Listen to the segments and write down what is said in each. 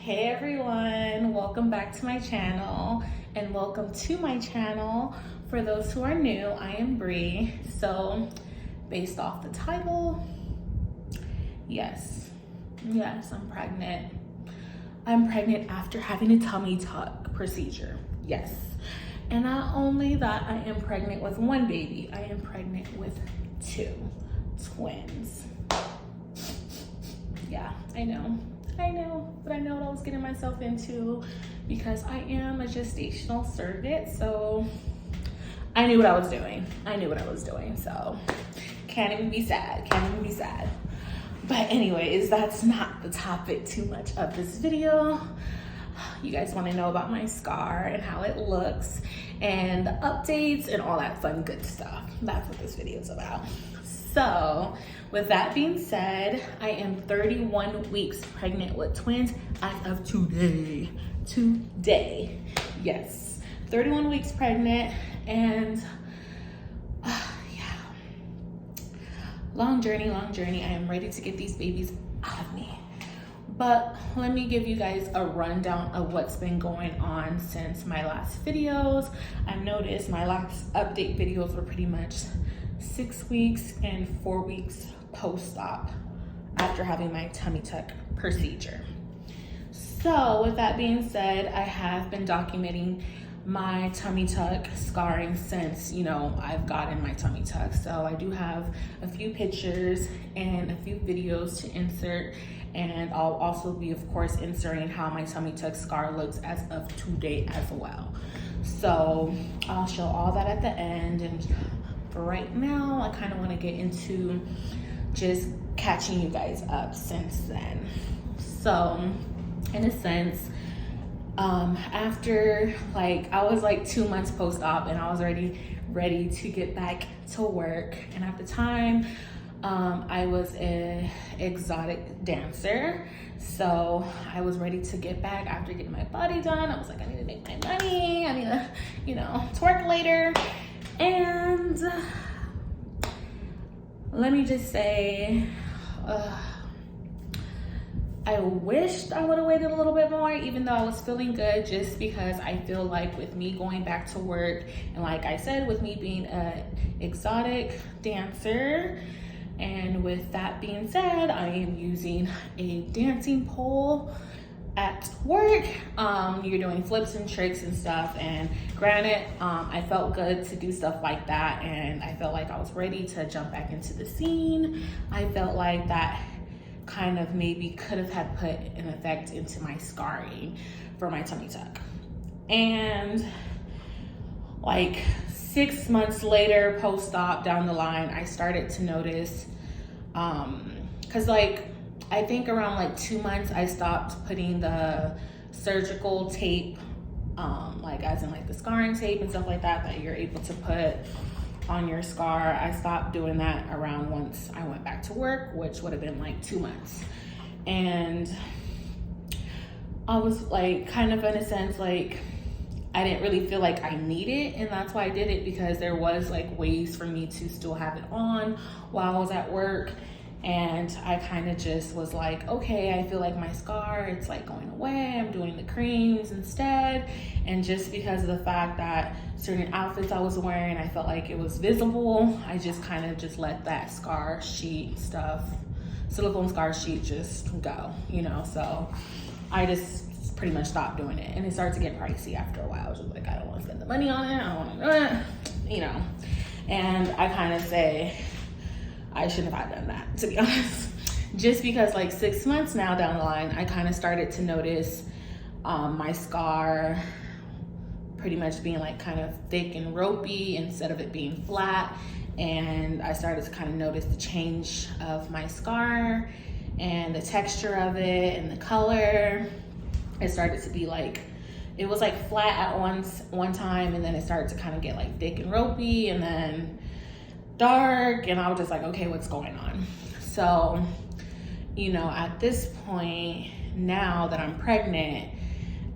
Hey everyone, welcome back to my channel and welcome to my channel. For those who are new, I am Bree. So based off the title, yes, I'm pregnant. I'm pregnant after having a tummy tuck procedure, yes. And not only that, I am pregnant with one baby, I am pregnant with two twins. Yeah, I know, but I know what I was getting myself into because I am a gestational surrogate, so I knew what I was doing. So can't even be sad. But anyways, that's not the topic too much of this video. You guys want to know about my scar and how it looks and the updates and all that fun good stuff. That's what this video is about. So with that being said, I am 31 weeks pregnant with twins as of today. Yes, 31 weeks pregnant, and yeah, long journey. I am ready to get these babies out of me. But let me give you guys a rundown of what's been going on since my last videos. I've noticed my last update videos were pretty much 6 weeks and 4 weeks post-op after having my tummy tuck procedure. So with that being said, I have been documenting my tummy tuck scarring since, I've gotten my tummy tuck. So I do have a few pictures and a few videos to insert, and I'll also be, of course, inserting how my tummy tuck scar looks as of today as well. So I'll show all that at the end, and for right now, I kind of want to get into just catching you guys up since then. So in a sense, after I was 2 months post-op and I was already ready to get back to work. And at the time, I was an exotic dancer. So I was ready to get back after getting my body done. I was like, I need to make my money. I need to, twerk later. And let me just say, I wished I would have waited a little bit more, even though I was feeling good, just because I feel like with me going back to work, and like I said, with me being an exotic dancer, and with that being said, I am using a dancing pole at work. You're doing flips and tricks and stuff, and granted, I felt good to do stuff like that, and I felt like I was ready to jump back into the scene. I felt like that kind of maybe could have had put an effect into my scarring for my tummy tuck. And 6 months later, post-op down the line, I started to notice, because I think around 2 months, I stopped putting the surgical tape, as in the scarring tape and stuff like that you're able to put on your scar. I stopped doing that around once I went back to work, which would have been 2 months. And I was kind of in a sense, I didn't really feel like I need it, and that's why I did it, because there was ways for me to still have it on while I was at work. And I kind of just was okay, I feel like my scar, it's going away. I'm doing the creams instead. And just because of the fact that certain outfits I was wearing, I felt like it was visible, I just kind of just let that scar sheet stuff, silicone scar sheet, just go, So I just pretty much stopped doing it. And it started to get pricey after a while. I was just I don't want to spend the money on it. I don't want to do it, And I kind of say, I shouldn't have done that, to be honest. Just because 6 months now down the line, I kind of started to notice my scar pretty much being kind of thick and ropey instead of it being flat. And I started to kind of notice the change of my scar and the texture of it and the color. It started to be it was flat at one time, and then it started to kind of get thick and ropey, and then dark, and I was just okay, what's going on? So, at this point, now that I'm pregnant,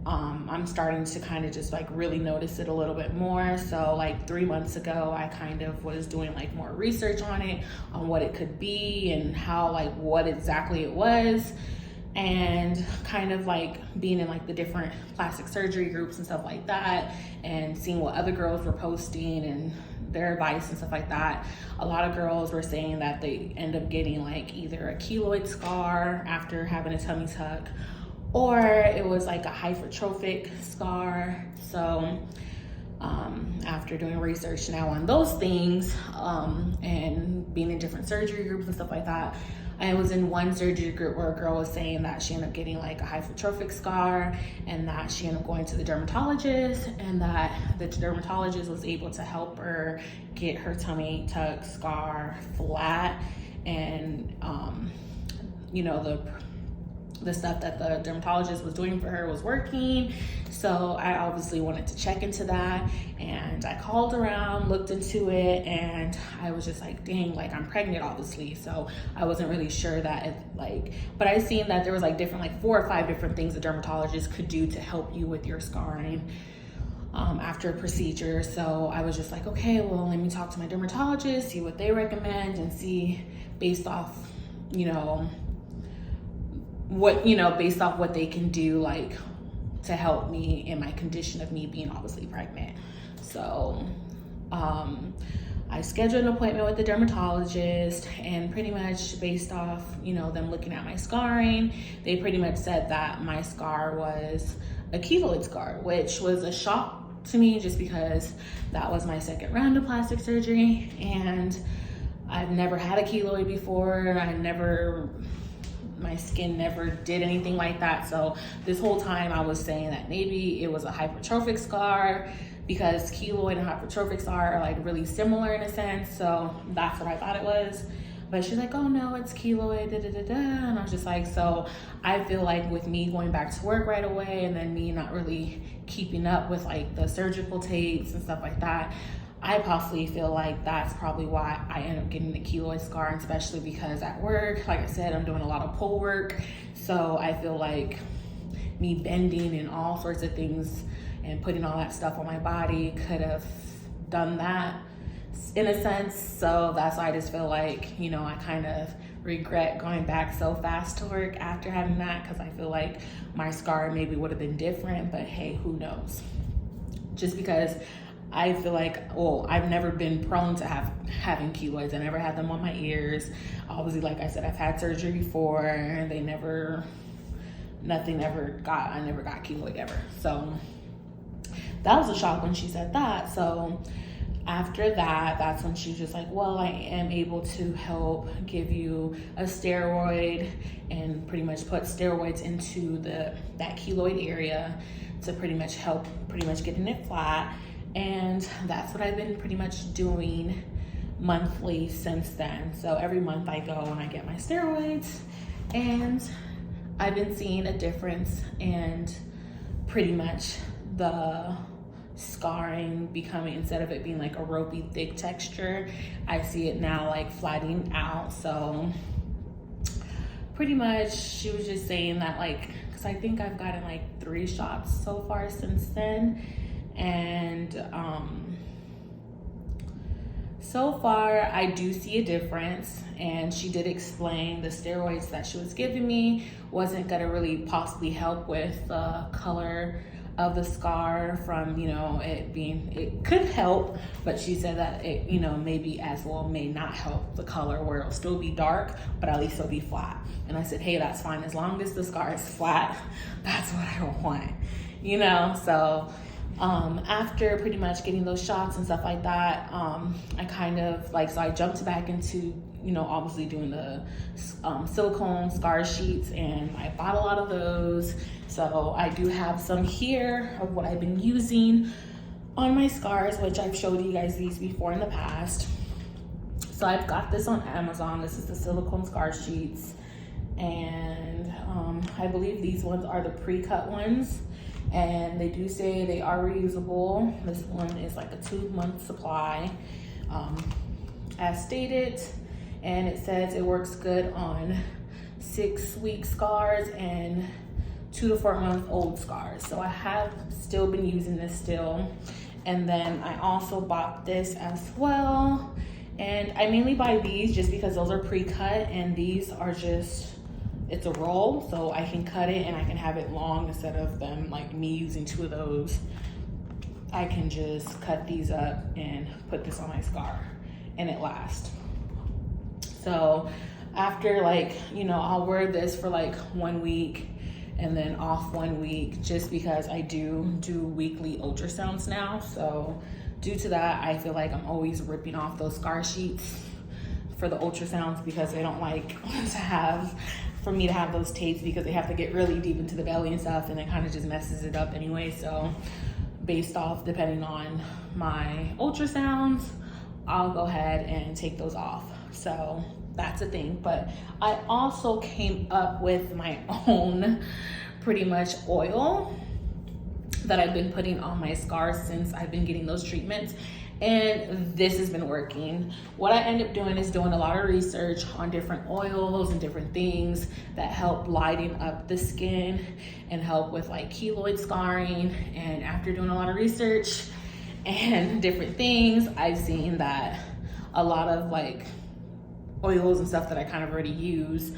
I'm starting to kind of just really notice it a little bit more. So 3 months ago, I kind of was doing more research on it, on what it could be and how what exactly it was. and kind of like being in like the different plastic surgery groups and stuff like that, and seeing what other girls were posting and their advice and stuff like that. A lot of girls were saying that they end up getting like either a keloid scar after having a tummy tuck, or it was like a hypertrophic scar. So after doing research now on those things, and being in different surgery groups and stuff like that, I was in one surgery group where a girl was saying that she ended up getting like a hypertrophic scar, and that she ended up going to the dermatologist, and that the dermatologist was able to help her get her tummy tuck scar flat. And you know, the stuff that the dermatologist was doing for her was working. So I obviously wanted to check into that, and I called around, looked into it, and I was just like, dang, like I'm pregnant obviously. So I wasn't really sure that it, like, but I seen that there was like different, like 4 or 5 different things the dermatologist could do to help you with your scarring after a procedure. So I was just like, okay, well, let me talk to my dermatologist, see what they recommend, and see based off, you know, based off what they can do, like to help me in my condition of me being obviously pregnant. So I scheduled an appointment with the dermatologist, and pretty much based off, you know, them looking at my scarring, they pretty much said that my scar was a keloid scar, which was a shock to me just because that was my second round of plastic surgery, and I've never had a keloid before. My skin never did anything like that. So this whole time I was saying that maybe it was a hypertrophic scar, because keloid and hypertrophic scar are like really similar in a sense. So that's what I thought it was. But she's like, oh no, it's keloid, And I was just like, so I feel like with me going back to work right away, and then me not really keeping up with like the surgical tapes and stuff like that, I possibly feel like that's probably why I end up getting the keloid scar, and especially because at work, like I said, I'm doing a lot of pull work. So I feel like me bending and all sorts of things and putting all that stuff on my body could have done that in a sense. So that's why I just feel like, you know, I kind of regret going back so fast to work after having that, because I feel like my scar maybe would have been different, but hey, who knows? Just because I feel like, well, I've never been prone to having keloids. I never had them on my ears. Obviously, like I said, I've had surgery before, and I never got keloid ever. So that was a shock when she said that. So after that, that's when she's just like, well, I am able to help give you a steroid and pretty much put steroids into that keloid area to pretty much help getting it flat. And that's what I've been pretty much doing monthly since then. So every month I go and I get my steroids, and I've been seeing a difference, and pretty much the scarring becoming, instead of it being like a ropey thick texture, I see it now like flattening out. So pretty much she was just saying that, like, because I think I've gotten like 3 shots so far since then, and so far I do see a difference. And she did explain the steroids that she was giving me wasn't gonna really possibly help with the color of the scar from, you know, it could help, but she said that it, you know, maybe as well may not help the color, where it'll still be dark, but at least it'll be flat. And I said, hey, that's fine, as long as the scar is flat, that's what I want, you know. So after pretty much getting those shots and stuff like that, I kind of like, so I jumped back into, you know, obviously doing the silicone scar sheets, and I bought a lot of those. So I do have some here of what I've been using on my scars, which I've showed you guys these before in the past. So I've got this on Amazon. This is the silicone scar sheets, and I believe these ones are the pre-cut ones, and they do say they are reusable. This one is like a 2-month supply, as stated, and it says it works good on 6-week scars and 2 to 4 month old scars. So I have still been using this still. And then I also bought this as well, and I mainly buy these just because those are pre-cut, and these are just it's a roll, so I can cut it and I can have it long instead of them like me using 2 of those. I can just cut these up and put this on my scar and it lasts. So after like, you know, I'll wear this for like 1 week and then off 1 week, just because I do weekly ultrasounds now. So due to that, I feel like I'm always ripping off those scar sheets for the ultrasounds, because they don't like for me to have those tapes, because they have to get really deep into the belly and stuff, and it kind of just messes it up anyway. So based off, depending on my ultrasounds, I'll go ahead and take those off. So that's a thing. But I also came up with my own pretty much oil that I've been putting on my scars since I've been getting those treatments, and this has been working. What I end up doing is doing a lot of research on different oils and different things that help lighten up the skin and help with like keloid scarring. And after doing a lot of research and different things, I've seen that a lot of like oils and stuff that I kind of already use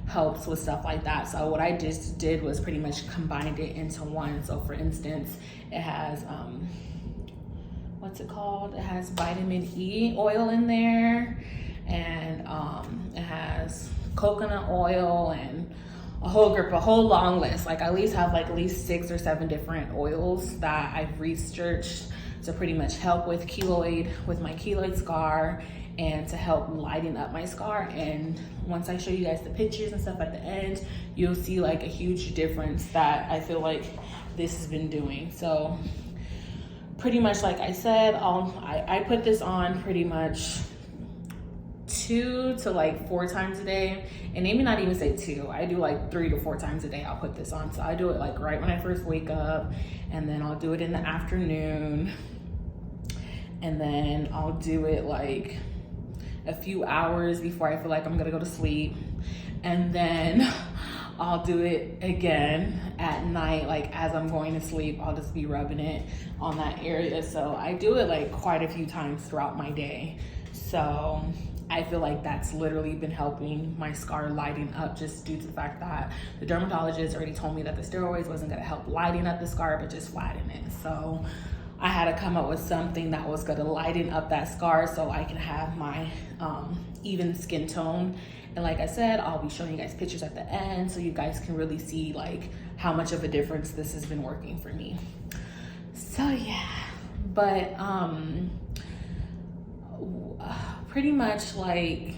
helps with stuff like that. So what I just did was pretty much combined it into one. So for instance, it has what's it called? It has vitamin E oil in there, and it has coconut oil and a whole long list. Like I at least 6 or 7 different oils that I've researched to pretty much help with my keloid scar, and to help lighten up my scar. And once I show you guys the pictures and stuff at the end, you'll see like a huge difference that I feel like this has been doing. So pretty much, like I said, I put this on pretty much 2 to like 4 times a day, and maybe not even say 2. I do like 3 to 4 times a day. I'll put this on. So I do it like right when I first wake up, and then I'll do it in the afternoon, and then I'll do it like a few hours before I feel like I'm gonna go to sleep, and then I'll do it again at night, like as I'm going to sleep. I'll just be rubbing it on that area. So I do it like quite a few times throughout my day. So I feel like that's literally been helping my scar lighten up, just due to the fact that the dermatologist already told me that the steroids wasn't gonna help lighten up the scar, but just flatten it. So I had to come up with something that was gonna lighten up that scar so I can have my even skin tone. And like I said, I'll be showing you guys pictures at the end so you guys can really see like how much of a difference this has been working for me. So yeah, but pretty much like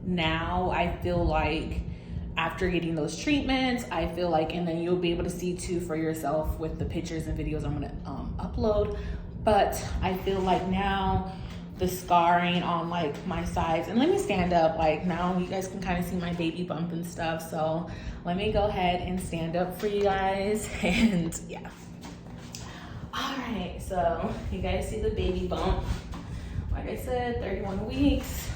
now I feel like after getting those treatments, I feel like, and then you'll be able to see too for yourself with the pictures and videos I'm gonna upload, but I feel like now the scarring on like my sides, and let me stand up, like now you guys can kind of see my baby bump and stuff. So let me go ahead and stand up for you guys. And yeah, all right, so you guys see the baby bump. Like I said, 31 weeks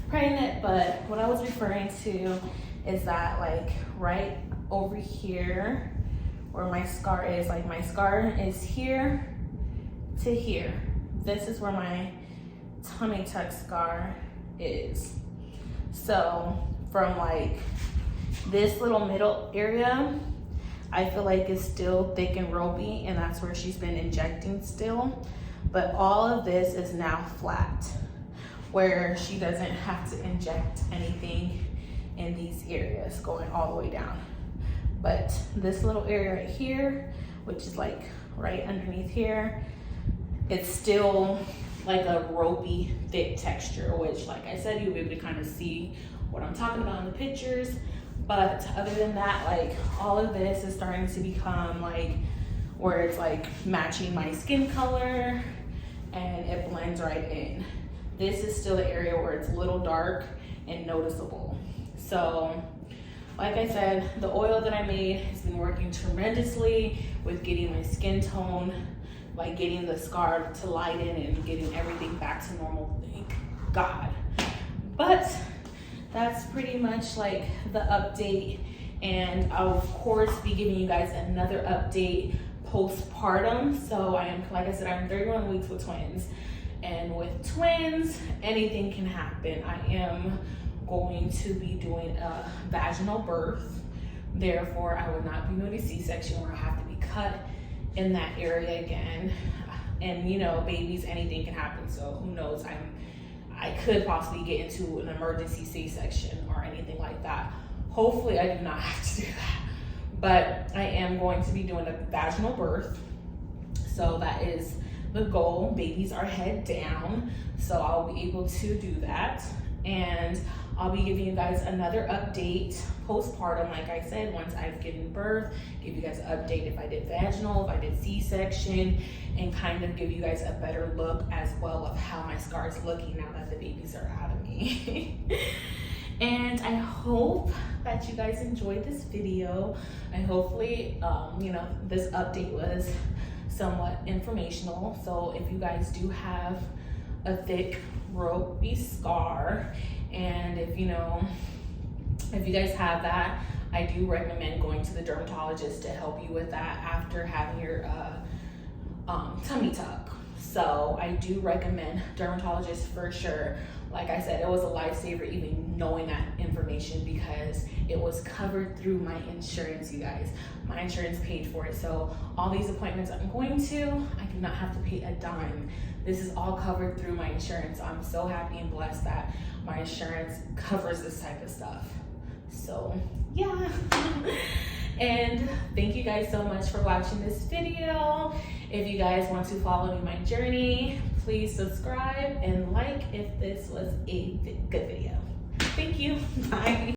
pregnant, but what I was referring to is that like right over here where my scar is, like my scar is here to here. This is where my tummy tuck scar is. So from like this little middle area, I feel like it's still thick and ropey, and that's where she's been injecting still. But all of this is now flat, where she doesn't have to inject anything in these areas going all the way down. But this little area right here, which is like right underneath here, it's still like a ropey, thick texture, which like I said, you'll be able to kind of see what I'm talking about in the pictures. But other than that, like all of this is starting to become like where it's like matching my skin color and it blends right in. This is still the area where it's a little dark and noticeable. So like I said, the oil that I made has been working tremendously with getting my skin tone, like getting the scar to lighten and getting everything back to normal, thank God. But that's pretty much like the update, and I'll of course be giving you guys another update postpartum. So like I said, I'm 31 weeks with twins, and with twins, anything can happen. I am going to be doing a vaginal birth. Therefore, I would not be doing a C-section where I have to be cut in that area again. And you know, babies, anything can happen. So who knows? I could possibly get into an emergency C-section or anything like that. Hopefully, I do not have to do that. But I am going to be doing a vaginal birth. So that is the goal. Babies are head down. So I'll be able to do that. And I'll be giving you guys another update postpartum, like I said, once I've given birth, give you guys an update if I did vaginal, if I did C-section, and kind of give you guys a better look as well of how my scar is looking now that the babies are out of me. And I hope that you guys enjoyed this video. And hopefully, you know, this update was somewhat informational. So if you guys do have a thick ropey scar, and if you guys have that, I do recommend going to the dermatologist to help you with that after having your tummy tuck. So I do recommend dermatologist for sure. Like I said, it was a lifesaver even knowing that information because it was covered through my insurance, you guys. My insurance paid for it. So all these appointments I'm going to, I do not have to pay a dime. This is all covered through my insurance. I'm so happy and blessed that my insurance covers this type of stuff. So yeah. And thank you guys so much for watching this video. If you guys want to follow me my journey, please subscribe and like if this was a good video. Thank you. Bye.